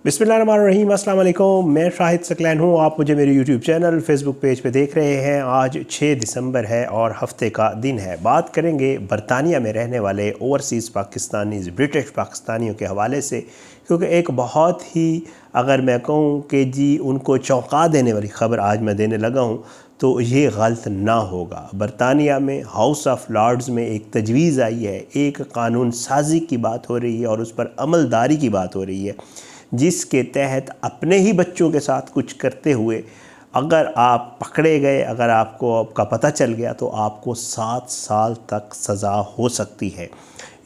बिस्मिल्लाहिर्रहमानिर्रहीम, अस्सलाम वालेकुम। मैं शाहिद सकलैन हूँ। आप मुझे मेरे यूट्यूब चैनल फेसबुक पेज पे देख रहे हैं। आज 6 दिसंबर है और हफ्ते का दिन है। बात करेंगे बरतानिया में रहने वाले ओवरसीज़ पाकिस्तानीज़, ब्रिटिश पाकिस्तानियों के हवाले से, क्योंकि एक बहुत ही, अगर मैं कहूँ कि जी उनको चौंका देने वाली ख़बर आज मैं देने लगा हूँ तो ये गलत ना होगा। बरतानिया में हाउस ऑफ लॉर्ड्स में एक तजवीज़ आई है, एक कानून साजी की बात हो रही है और उस पर अमलदारी की बात हो रही है, जिसके तहत अपने ही बच्चों के साथ कुछ करते हुए अगर आप पकड़े गए, अगर आपका पता चल गया तो आपको 7 साल तक सज़ा हो सकती है।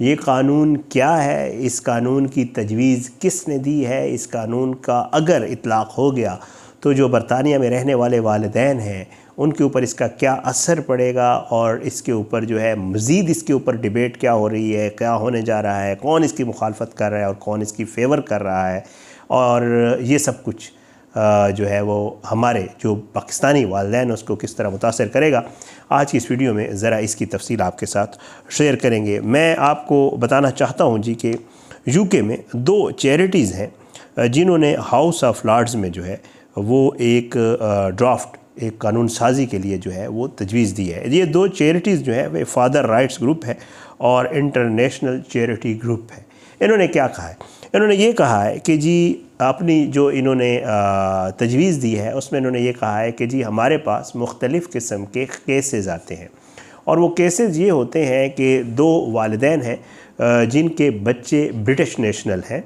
ये कानून क्या है, इस कानून की तजवीज़ किसने दी है, इस कानून का अगर इतलाक़ हो गया तो जो बरतानिया में रहने वाले वालिदैन हैं उनके ऊपर इसका क्या असर पड़ेगा, और इसके ऊपर जो है मज़ीद इसके ऊपर डिबेट क्या हो रही है, क्या होने जा रहा है, कौन इसकी मुखालफत कर रहा है और कौन इसकी फ़ेवर कर रहा है, और ये सब कुछ जो है वो हमारे जो पाकिस्तानी वालिदैन उसको किस तरह मुतासर करेगा। आज की इस वीडियो में ज़रा इसकी तफसील आपके साथ शेयर करेंगे। मैं आपको बताना चाहता हूँ जी कि यूके में 2 चैरिटीज़ हैं जिन्होंने हाउस ऑफ लॉर्ड्स में जो है वो एक ड्राफ्ट, एक कानून साजी के लिए जो है वो तजवीज़ दी है। ये 2 चैरिटीज़ जो है वे फादर राइट्स ग्रुप है और इंटरनेशनल चैरिटी ग्रुप है। इन्होंने क्या कहा है? इन्होंने ये कहा है कि जी अपनी जो इन्होंने तजवीज़ दी है उसमें इन्होंने ये कहा है कि जी हमारे पास मुख्तलिफ़ किस्म के केसेस आते हैं, और वो केसेस ये होते हैं कि 2 वालिदैन हैं जिनके बच्चे ब्रिटिश नेशनल हैं,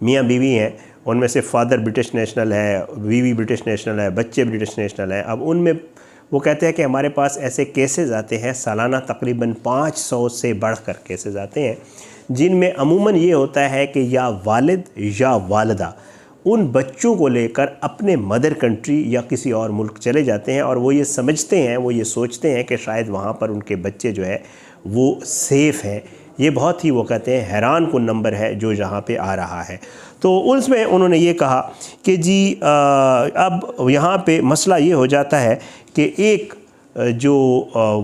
मियाँ बीवी हैं, उनमें से फादर ब्रिटिश नेशनल है, बीवी ब्रिटिश नेशनल है, बच्चे ब्रिटिश नेशनल हैं। अब उनमें वो कहते हैं कि हमारे पास ऐसे केसेस आते हैं, सालाना तकरीबन 500 से बढ़कर केसेस आते हैं, जिनमें अमूमन ये होता है कि या वालिद या वालिदा उन बच्चों को लेकर अपने मदर कंट्री या किसी और मुल्क चले जाते हैं, और वो ये समझते हैं, वो ये सोचते हैं कि शायद वहाँ पर उनके बच्चे जो है वो सेफ़ हैं। ये बहुत ही, वो कहते हैं, हैरान कुन नंबर है जो यहाँ पे आ रहा है। तो उसमें उन्होंने ये कहा कि जी अब यहाँ पे मसला ये हो जाता है कि एक जो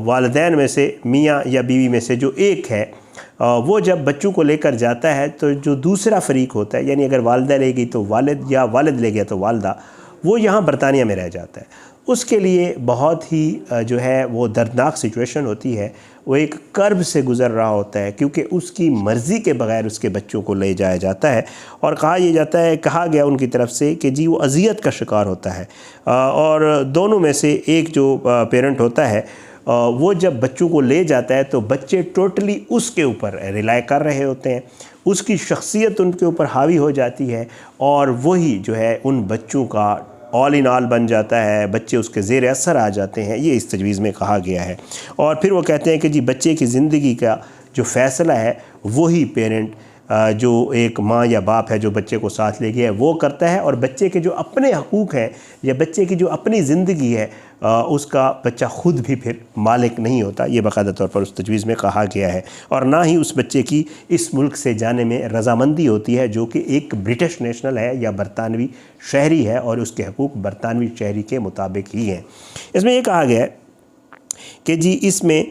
वालिदैन में से, मियाँ या बीवी में से जो एक है, वो जब बच्चों को लेकर जाता है तो जो दूसरा फ़रीक होता है, यानी अगर वालिदा ले गई तो वालिद या वालिद ले गया तो वालिदा, वो यहाँ बरतानिया में रह जाता है। उसके लिए बहुत ही जो है वो दर्दनाक सिचुएशन होती है, वो एक कर्ब से गुज़र रहा होता है, क्योंकि उसकी मर्ज़ी के बग़ैर उसके बच्चों को ले जाया जाता है, और कहा गया उनकी तरफ से कि जी वो अज़ियत का शिकार होता है। और दोनों में से एक जो पेरेंट होता है वो जब बच्चों को ले जाता है तो बच्चे टोटली उसके ऊपर रिलाई कर रहे होते हैं, उसकी शख्सियत उनके ऊपर हावी हो जाती है, और वही जो है उन बच्चों का ऑल इन ऑल बन जाता है, बच्चे उसके ज़ेर असर आ जाते हैं। ये इस तजवीज़ में कहा गया है। और फिर वो कहते हैं कि जी बच्चे की ज़िंदगी का जो फ़ैसला है वही पेरेंट, जो एक माँ या बाप है जो बच्चे को साथ ले गया है, वो करता है, और बच्चे के जो अपने हकूक़ हैं या बच्चे की जो अपनी ज़िंदगी है उसका बच्चा ख़ुद भी फिर मालिक नहीं होता। ये बाकायदा तौर पर उस तजवीज़ में कहा गया है। और ना ही उस बच्चे की इस मुल्क से जाने में रजामंदी होती है जो कि एक ब्रिटिश नेशनल है या बरतानवी शहरी है, और उसके हकूक़ बरतानवी शहरी के मुताबिक ही हैं। इसमें यह कहा गया है कि जी इसमें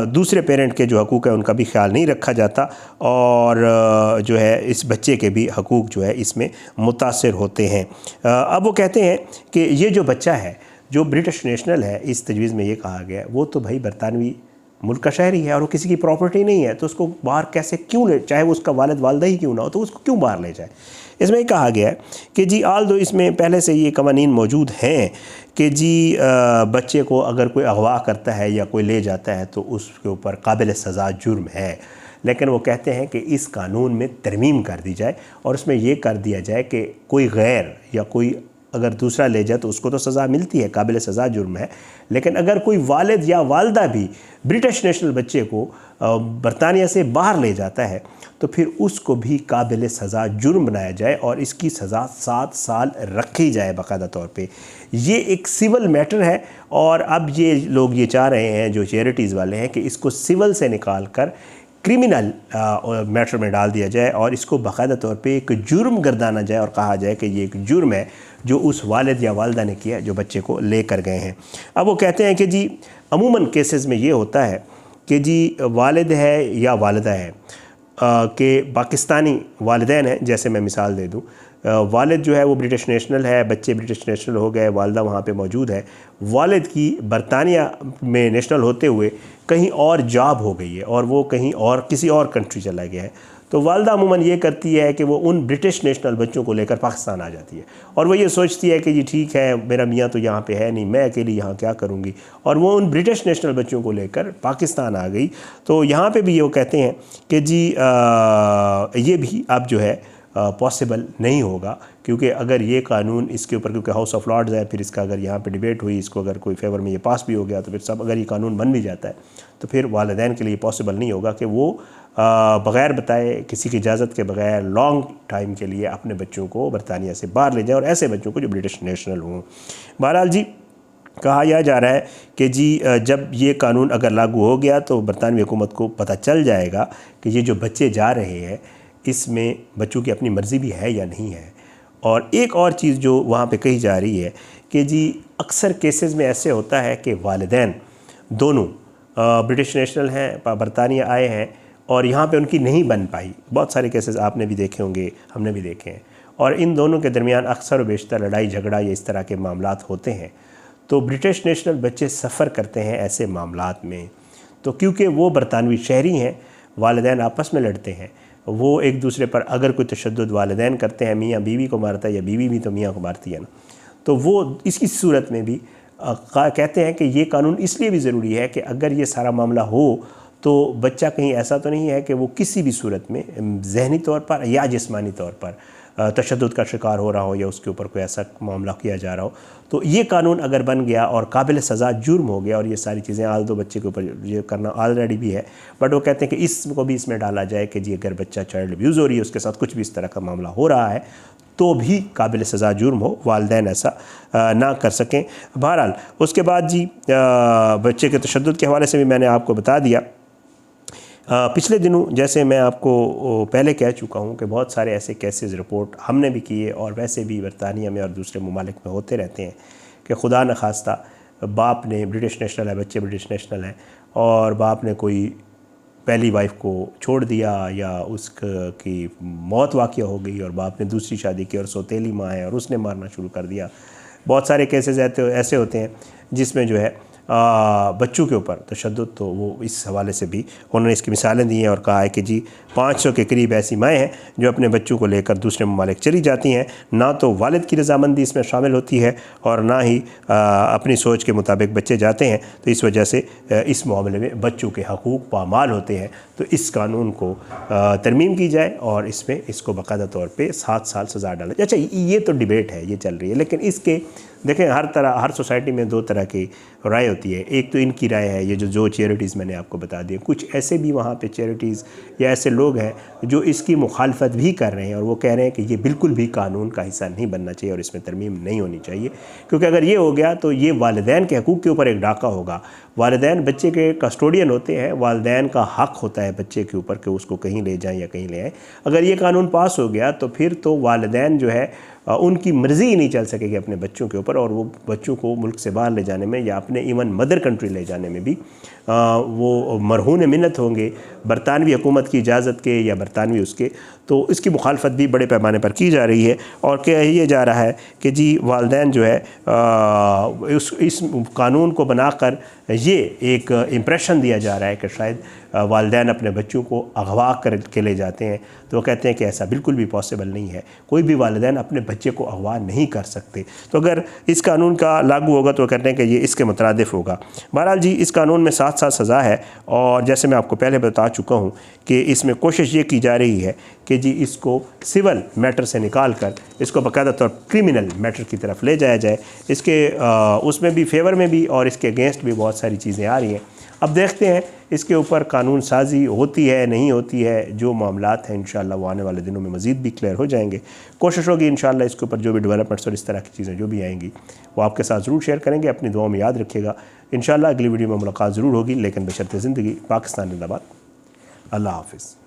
दूसरे पेरेंट के जो हकूक़ है उनका भी ख्याल नहीं रखा जाता, और जो है इस बच्चे के भी हकूक़ जो है इसमें मुतासिर होते हैं। अब वो कहते हैं कि ये जो बच्चा है जो ब्रिटिश नेशनल है, इस तजवीज़ में ये कहा गया है, वो तो भाई बरतानवी मुल्क का शहरी है और वो किसी की प्रॉपर्टी नहीं है, तो उसको बाहर कैसे क्यों ले, चाहे वो उसका वालिद वालिदा ही क्यों ना हो, तो उसको क्यों बाहर ले जाए। इसमें कहा गया है कि जी आल दो इसमें पहले से ये कवानीन मौजूद हैं कि जी बच्चे को अगर कोई अगवा करता है या कोई ले जाता है तो उसके ऊपर काबिल सज़ा जुर्म है, लेकिन वो कहते हैं कि इस कानून में तरमीम कर दी जाए और उसमें ये कर दिया जाए कि कोई गैर या कोई अगर दूसरा ले जाए तो उसको तो सज़ा मिलती है, काबिल सज़ा जुर्म है, लेकिन अगर कोई वालिद या वालिदा भी ब्रिटिश नेशनल बच्चे को बरतानिया से बाहर ले जाता है तो फिर उसको भी काबिल सज़ा जुर्म बनाया जाए और इसकी सज़ा 7 साल रखी जाए बाकायदा तौर पे। ये एक सिविल मैटर है, और अब ये लोग ये चाह रहे हैं, जो चैरिटीज़ वाले हैं, कि इसको सिविल से निकाल कर क्रिमिनल मैटर में डाल दिया जाए और इसको बाकायदा तौर पे एक जुर्म गर्दाना जाए और कहा जाए कि ये एक जुर्म है जो उस वालिद या वालिदा ने किया जो बच्चे को ले कर गए हैं। अब वो कहते हैं कि जी अमूमन केसेस में ये होता है कि जी वालिद है या वालिदा है, के पाकिस्तानी वालिदैन हैं, जैसे मैं मिसाल दे दूं, वालिद जो है वो ब्रिटिश नेशनल है, बच्चे ब्रिटिश नेशनल हो गए, वालदा वहाँ पे मौजूद है, वालिद की बरतानिया में नेशनल होते हुए कहीं और जॉब हो गई है और वो कहीं और किसी और कंट्री चला गया है, तो वालदा अमूमन ये करती है कि वो उन ब्रिटिश नेशनल बच्चों को लेकर पाकिस्तान आ जाती है और वो ये सोचती है कि जी ठीक है, मेरा मियाँ तो यहाँ पे है नहीं, मैं अकेली यहाँ क्या करूँगी, और वो उन ब्रिटिश नेशनल बच्चों को लेकर पाकिस्तान आ गई। तो यहाँ पे भी वो कहते हैं कि जी ये भी अब जो है पॉसिबल नहीं होगा, क्योंकि अगर ये कानून इसके ऊपर, क्योंकि हाउस ऑफ लॉर्ड्स है, फिर इसका अगर यहाँ पे डिबेट हुई, इसको अगर कोई फेवर में ये पास भी हो गया, तो फिर सब अगर ये कानून बन भी जाता है तो फिर वालिदैन के लिए पॉसिबल नहीं होगा कि वो बग़ैर बताए, किसी की इजाज़त के बग़ैर लॉन्ग टाइम के लिए अपने बच्चों को बरतानिया से बाहर ले जाए, और ऐसे बच्चों को जो ब्रिटिश नेशनल हों। बहरहाल जी कहा यह जा रहा है कि जी जब ये कानून अगर लागू हो गया तो बरतानवी हुकूमत को पता चल जाएगा कि ये जो बच्चे जा रहे हैं इसमें बच्चों की अपनी मर्ज़ी भी है या नहीं है। और एक और चीज़ जो वहाँ पे कही जा रही है कि जी अक्सर केसेस में ऐसे होता है कि वालिदैन दोनों ब्रिटिश नेशनल हैं, बरतानिया आए हैं और यहाँ पे उनकी नहीं बन पाई। बहुत सारे केसेस आपने भी देखे होंगे, हमने भी देखे हैं, और इन दोनों के दरमियान अक्सर व बेशतर लड़ाई झगड़ा या इस तरह के मामलात होते हैं। तो ब्रिटिश नेशनल बच्चे सफ़र करते हैं ऐसे मामलात में, तो क्योंकि वो बरतानवी शहरी हैं, वालिदैन आपस में लड़ते हैं, वो एक दूसरे पर अगर कोई तशद्दुद वालिदैन करते हैं, मियाँ बीवी को मारता है या बीवी भी तो मियाँ को मारती है ना, तो वो इसकी सूरत में भी कहते हैं कि ये कानून इसलिए भी ज़रूरी है कि अगर ये सारा मामला हो तो बच्चा कहीं ऐसा तो नहीं है कि वो किसी भी सूरत में ज़हनी तौर पर या जिस्मानी तौर पर तशद्दुद का शिकार हो रहा हो या उसके ऊपर कोई ऐसा मामला किया जा रहा हो। तो ये कानून अगर बन गया और काबिल सज़ा जुर्म हो गया, और ये सारी चीज़ें आल दो बच्चे के ऊपर ये करना ऑलरेडी भी है, बट वो कहते हैं कि इसको भी इसमें डाला जाए कि जी अगर बच्चा चाइल्ड अब्यूज़ हो रही है, उसके साथ कुछ भी इस तरह का मामला हो रहा है, तो भी काबिल सज़ा जुर्म हो, वालिदैन ऐसा ना कर सकें। बहरहाल उसके बाद जी बच्चे के तशद्दुद के हवाले से भी मैंने आपको बता दिया। पिछले दिनों जैसे मैं आपको पहले कह चुका हूँ कि बहुत सारे ऐसे केसेस रिपोर्ट हमने भी किए और वैसे भी बरतानिया में और दूसरे ममालिक में होते रहते हैं कि खुदा न खास्ता बाप ने, ब्रिटिश नेशनल है, बच्चे ब्रिटिश नेशनल हैं, और बाप ने कोई पहली वाइफ को छोड़ दिया या उसकी मौत वाक़या हो गई और बाप ने दूसरी शादी की और सौतेली माँ है और उसने मारना शुरू कर दिया। बहुत सारे केसेस ऐसे होते हैं जिसमें जो है बच्चों के ऊपर तशद्दुद, तो वो इस हवाले से भी उन्होंने इसकी मिसालें दी हैं और कहा है कि जी 500 के करीब ऐसी माएँ हैं जो अपने बच्चों को लेकर दूसरे ममालिक चली जाती हैं, ना तो वालिद की रजामंदी इसमें शामिल होती है और ना ही अपनी सोच के मुताबिक बच्चे जाते हैं। तो इस वजह से इस मामले में बच्चों के हकूक़ पामाल होते हैं। तो इस कानून को तरमीम की जाए और इसमें इसको बाकायदा तौर पर 7 साल सज़ा डाला जाए। अच्छा, ये तो डिबेट है, ये चल रही है, लेकिन इसके देखें हर सोसाइटी में 2 तरह की राय होती है। एक तो इनकी राय है, ये जो चैरिटीज़ मैंने आपको बता दी, कुछ ऐसे भी वहाँ पे चैरिटीज़ या ऐसे लोग हैं जो इसकी मुखालफत भी कर रहे हैं और वो कह रहे हैं कि ये बिल्कुल भी कानून का हिस्सा नहीं बनना चाहिए और इसमें तरमीम नहीं होनी चाहिए, क्योंकि अगर ये हो गया तो ये वालिदैन के हकूक़ के ऊपर एक डाका होगा। वालिदैन बच्चे के कस्टोडियन होते हैं, वालिदैन का हक़ होता है बच्चे के ऊपर कि उसको कहीं ले जाएँ या कहीं ले आएँ। अगर ये कानून पास हो गया तो फिर तो वालिदैन जो है उनकी मर्ज़ी ही नहीं चल सकेगी अपने बच्चों के ऊपर, और वो बच्चों को मुल्क से बाहर ले जाने में या अपने इवन मदर कंट्री ले जाने में भी वो मरहून मिन्नत होंगे बरतानवी हुकूमत की इजाज़त के या बरतानवी उसके। तो इसकी मुखालफत भी बड़े पैमाने पर की जा रही है और कहा यह जा रहा है कि जी वालिदैन जो है इस कानून को बनाकर ये एक इम्प्रेशन दिया जा रहा है कि शायद वालिदैन अपने बच्चों को अगवा कर के ले जाते हैं। तो वो कहते हैं कि ऐसा बिल्कुल भी पॉसिबल नहीं है, कोई भी वालिदैन अपने बच्चे को अगवा नहीं कर सकते। तो अगर इस कानून का लागू होगा तो वो कहते हैं कि ये इसके मुतरादिफ होगा। बहरहाल जी इस कानून में 7 साल सज़ा है और जैसे मैं आपको पहले बता चुका हूँ कि इसमें कोशिश ये की जा रही है कि जी इसको सिविल मैटर से निकाल कर इसको बाकायदा तौर क्रिमिनल मैटर की तरफ ले जाया जाए। इसके उसमें भी फेवर में भी और इसके अगेंस्ट भी बहुत सारी चीज़ें आ रही हैं। अब देखते हैं इसके ऊपर कानून साजी होती है नहीं होती है, जो मामलात हैं इंशाअल्लाह वो आने वाले दिनों में मज़ीद भी क्लियर हो जाएंगे। कोशिश होगी इंशाअल्लाह इसके ऊपर जो भी डेवलपमेंट्स और इस तरह की चीज़ें जो भी आएंगी वो आपके साथ ज़रूर शेयर करेंगे। अपनी दुआ में याद रखिएगा। इंशाअल्लाह अगली वीडियो में मुलाकात ज़रूर होगी, लेकिन बशर्ते ज़िंदगी। पाकिस्तान जिंदाबाद। अल्लाह हाफ़िज़।